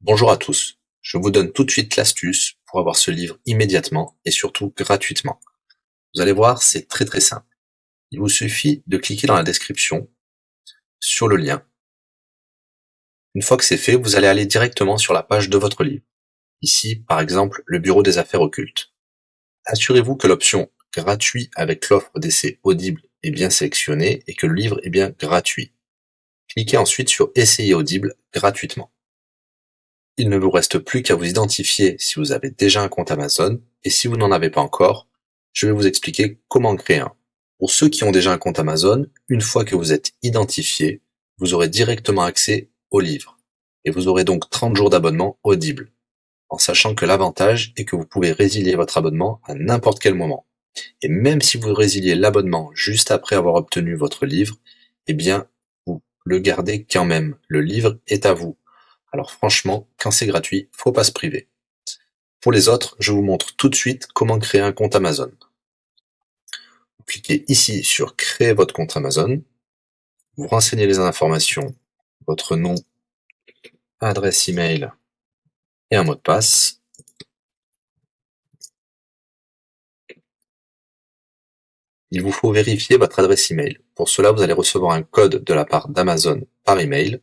Bonjour à tous, je vous donne tout de suite l'astuce pour avoir ce livre immédiatement et surtout gratuitement. Vous allez voir, c'est très simple. Il vous suffit de cliquer dans la description sur le lien. Une fois que c'est fait, vous allez aller directement sur la page de votre livre. Ici, par exemple, le bureau des affaires occultes. Assurez-vous que l'option gratuit avec l'offre d'essai Audible est bien sélectionnée et que le livre est bien gratuit. Cliquez ensuite sur Essayer Audible gratuitement. Il ne vous reste plus qu'à vous identifier si vous avez déjà un compte Amazon, et si vous n'en avez pas encore, je vais vous expliquer comment créer un. Pour ceux qui ont déjà un compte Amazon, une fois que vous êtes identifié, vous aurez directement accès au livre, et vous aurez donc 30 jours d'abonnement Audible, en sachant que l'avantage est que vous pouvez résilier votre abonnement à n'importe quel moment. Et même si vous résiliez l'abonnement juste après avoir obtenu votre livre, eh bien, vous le gardez quand même. Le livre est à vous. Alors franchement, quand c'est gratuit, faut pas se priver. Pour les autres, je vous montre tout de suite comment créer un compte Amazon. Vous cliquez ici sur créer votre compte Amazon. Vous renseignez les informations, votre nom, adresse email et un mot de passe. Il vous faut vérifier votre adresse email. Pour cela, vous allez recevoir un code de la part d'Amazon par email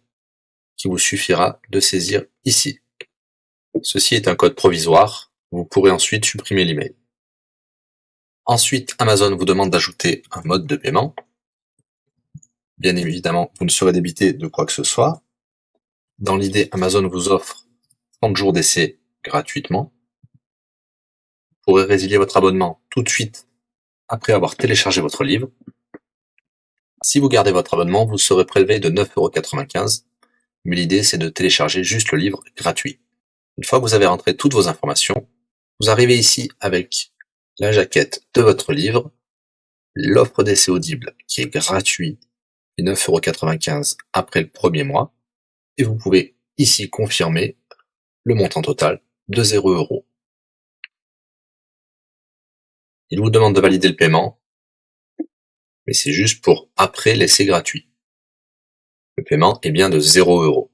qui vous suffira de saisir ici. Ceci est un code provisoire. Vous pourrez ensuite supprimer l'email. Ensuite, Amazon vous demande d'ajouter un mode de paiement. Bien évidemment, vous ne serez débité de quoi que ce soit. Dans l'idée, Amazon vous offre 30 jours d'essai gratuitement. Vous pourrez résilier votre abonnement tout de suite après avoir téléchargé votre livre. Si vous gardez votre abonnement, vous serez prélevé de 9,95 €, mais l'idée c'est de télécharger juste le livre gratuit. Une fois que vous avez rentré toutes vos informations, vous arrivez ici avec la jaquette de votre livre, l'offre d'essai Audible qui est gratuit et 9,95 € après le premier mois, et vous pouvez ici confirmer le montant total de 0 €. Il vous demande de valider le paiement, mais c'est juste pour après l'essai gratuit. Le paiement est bien de 0 €.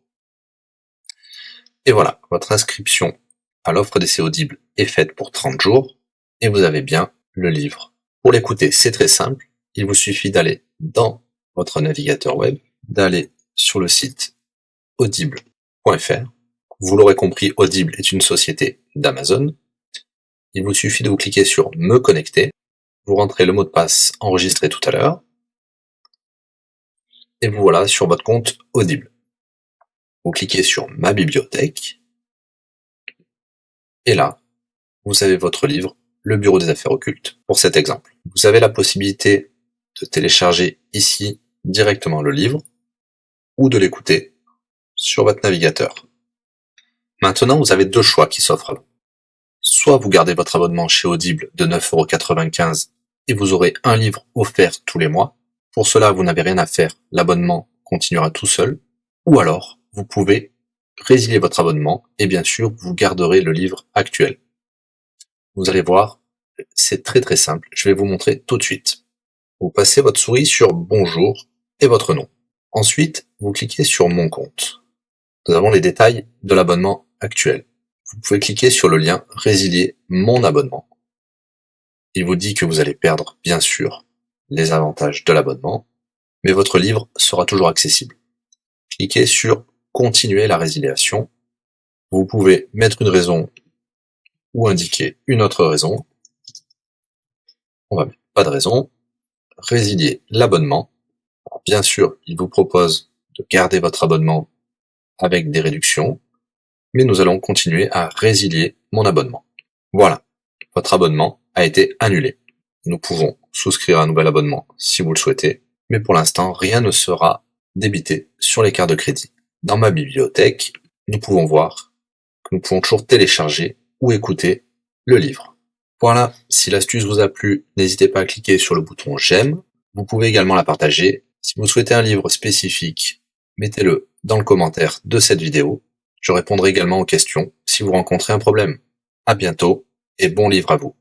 Et voilà, votre inscription à l'offre d'essai Audible est faite pour 30 jours, et vous avez bien le livre. Pour l'écouter, c'est très simple, il vous suffit d'aller dans votre navigateur web, d'aller sur le site audible.fr. Vous l'aurez compris, Audible est une société d'Amazon. Il vous suffit de vous cliquer sur Me connecter, vous rentrez le mot de passe enregistré tout à l'heure, et vous voilà sur votre compte Audible. Vous cliquez sur Ma bibliothèque, et là, vous avez votre livre, Le Bureau des affaires occultes, pour cet exemple. Vous avez la possibilité de télécharger ici directement le livre, ou de l'écouter sur votre navigateur. Maintenant, vous avez deux choix qui s'offrent à vous. Soit vous gardez votre abonnement chez Audible de 9,95 € et vous aurez un livre offert tous les mois. Pour cela, vous n'avez rien à faire, l'abonnement continuera tout seul. Ou alors, vous pouvez résilier votre abonnement et bien sûr, vous garderez le livre actuel. Vous allez voir, c'est très simple, je vais vous montrer tout de suite. Vous passez votre souris sur Bonjour et votre nom. Ensuite, vous cliquez sur Mon compte. Nous avons les détails de l'abonnement actuel. Vous pouvez cliquer sur le lien Résilier mon abonnement. Il vous dit que vous allez perdre, bien sûr, les avantages de l'abonnement, mais votre livre sera toujours accessible. Cliquez sur Continuer la résiliation. Vous pouvez mettre une raison ou indiquer une autre raison. On va mettre pas de raison. Résilier l'abonnement. Bien sûr, il vous propose de garder votre abonnement avec des réductions, mais nous allons continuer à résilier mon abonnement. Voilà, votre abonnement a été annulé. Nous pouvons souscrire un nouvel abonnement si vous le souhaitez, mais pour l'instant, rien ne sera débité sur les cartes de crédit. Dans ma bibliothèque, nous pouvons voir que nous pouvons toujours télécharger ou écouter le livre. Voilà, si l'astuce vous a plu, n'hésitez pas à cliquer sur le bouton j'aime. Vous pouvez également la partager. Si vous souhaitez un livre spécifique, mettez-le dans le commentaire de cette vidéo. Je répondrai également aux questions si vous rencontrez un problème. À bientôt et bon livre à vous.